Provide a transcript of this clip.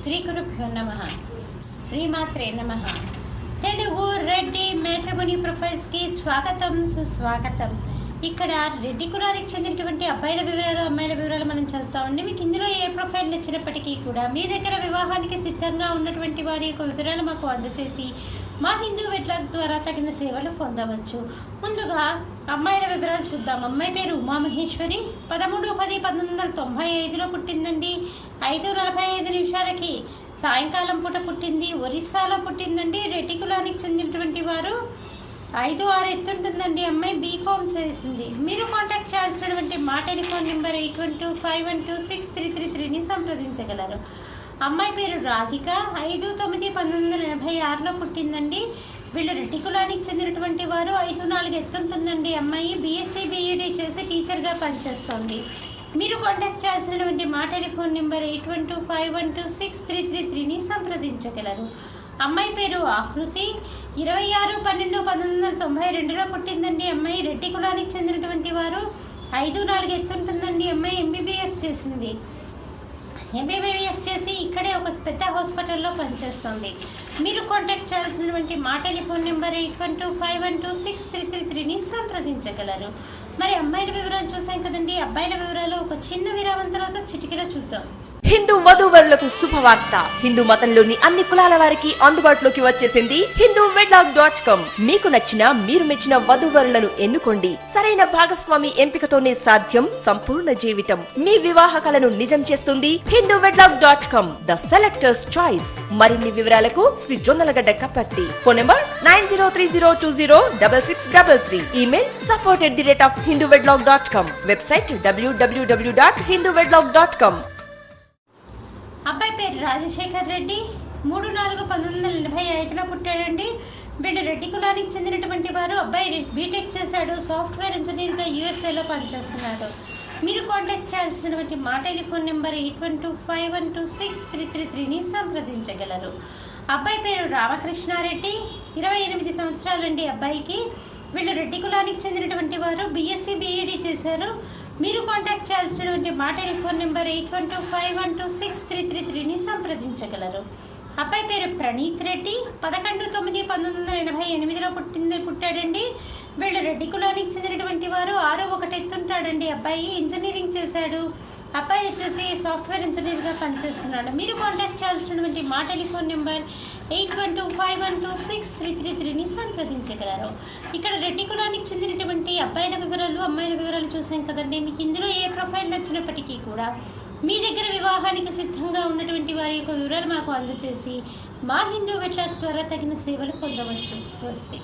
శ్రీ గురుభ్యో నమః. శ్రీమాత్రే నమః. తెలుగు రెడ్డి మ్యాట్రిమోనీ ప్రొఫైల్స్కి స్వాగతం, సుస్వాగతం. ఇక్కడ రెడ్డి కులానికి చెందినటువంటి అబ్బాయిల వివరాలు, అమ్మాయిల వివరాలు మనం చదువుతామండి. మీకు ఇందులో ఏ ప్రొఫైల్ నచ్చినప్పటికీ కూడా మీ దగ్గర వివాహానికి సిద్ధంగా ఉన్నటువంటి వారి యొక్క వివరాలు మాకు అందజేసి మా హిందూ వెడ్లాక్ ద్వారా తగిన సేవలు పొందవచ్చు. ముందుగా అమ్మాయిల వివరాలు చూద్దాం. అమ్మాయి పేరు ఉమామహేశ్వరి. 13/10/1995లో పుట్టిందండి. 5:45 సాయంకాలం పూట పుట్టింది. ఒరిస్సాలో పుట్టిందండి. రెడ్డి కులానికి చెందినటువంటి వారు. 5'6" ఎత్తుంటుందండి. అమ్మాయి బీకామ్ చేసింది. మీరు కాంటాక్ట్ చేయాల్సినటువంటి మా టెలిఫోన్ నెంబర్ 82512633 సంప్రదించగలరు. అమ్మాయి పేరు రాధిక. 5/9/1986లో పుట్టిందండి. వీళ్ళు రెడ్డి కులానికి చెందినటువంటి వారు. 5'4" ఎత్తుంటుందండి. అమ్మాయి బీఎస్సీ బీఈడీ చేసి టీచర్గా పనిచేస్తోంది. మీరు కాంటాక్ట్ చేయాల్సినటువంటి మా టెలిఫోన్ నెంబర్ 8125126333 సంప్రదించగలరు. అమ్మాయి పేరు ఆకృతి. 26/12/1992లో పుట్టిందండి. అమ్మాయి రెడ్డి కులానికి చెందినటువంటి వారు. 5'4" ఎత్తుంటుందండి. అమ్మాయి ఎంబీబీఎస్ చేసింది. ఎంబీబీఎస్ చేసి ఇక్కడే ఒక పెద్ద హాస్పిటల్లో పనిచేస్తుంది. మీరు కాంటాక్ట్ చేయాల్సినటువంటి మా టెలిఫోన్ నెంబర్ 8125126333 సంప్రదించగలరు. మరి అమ్మాయిల వివరాలు చూసాం కదండి. అబ్బాయిల వివరాలు ఒక చిన్న విరామం తర్వాత చిటికెలో చూద్దాం. హిందూ వధూవరులకు శుభవార్త. హిందూ మతంలోని అన్ని కులాల వారికి అందుబాటులోకి వచ్చేసింది హిందూ వెడ్లాక్.com. మీకు నచ్చిన, మీరు మెచ్చిన వధూవరులను ఎన్నుకోండి. సరైన భాగస్వామి ఎంపికతోనే సాధ్యం సంపూర్ణ జీవితం. మీ వివాహ కలను నిజం చేస్తుంది హిందూ వెడ్లాక్.com, ద సెలెక్టర్స్ చాయిస్. మరిన్ని వివరాలకు Shri Jonnalagadda Kaparthi. Phone number 9030206633. Email support@hinduvedlog.com. Website www.hinduvedlog.com. అబ్బాయి పేరు రాజశేఖర్ రెడ్డి. 3/4/1985లో పుట్టాడండి. వీళ్ళు రెడ్డి కులానికి చెందినటువంటి వారు. అబ్బాయి బీటెక్ చేశాడు. సాఫ్ట్వేర్ ఇంజనీర్గా యూఎస్ఏలో పనిచేస్తున్నాడు. మీరు కాంటాక్ట్ చేయాల్సినటువంటి మా టెలిఫోన్ నెంబర్ 8125126333 సంప్రదించగలరు. అబ్బాయి పేరు రామకృష్ణారెడ్డి. 28 సంవత్సరాలండి అబ్బాయికి. వీళ్ళు రెడ్డి కులానికి చెందినటువంటి వారు. బీఎస్సీ బీఈడీ చేశారు. మీరు కాంటాక్ట్ చేయాల్సినటువంటి మా టెలిఫోన్ నెంబర్ 8125126333 సంప్రదించగలరు. అబ్బాయి పేరు ప్రణీత్ రెడ్డి. 11/9/1988లో పుట్టాడండి. వీళ్ళు రెడ్డి కులానికి చెందినటువంటి వారు. 6'1" ఎత్తుంటాడండి. అబ్బాయి ఇంజనీరింగ్ చేశాడు. అబ్బాయి వచ్చేసి సాఫ్ట్వేర్ ఇంజనీర్గా పనిచేస్తున్నాడు. మీరు కాంటాక్ట్ చేయాల్సినటువంటి మా టెలిఫోన్ నెంబర్ 8125126333 సంప్రదించగలరు. ఇక్కడ రెడ్డి కులానికి చెందినటువంటి అబ్బాయిల వివరాలు, అమ్మాయిల వివరాలు చూసాం కదండి. మీకు ఇందులో ఏ ప్రొఫైల్ నచ్చినప్పటికీ కూడా మీ దగ్గర వివాహానికి సిద్ధంగా ఉన్నటువంటి వారి యొక్క వివరాలు మాకు అందజేసి మా హిందూ వెడ్లాక్ ద్వారా తగిన సేవలు పొందవచ్చు. స్వస్తి.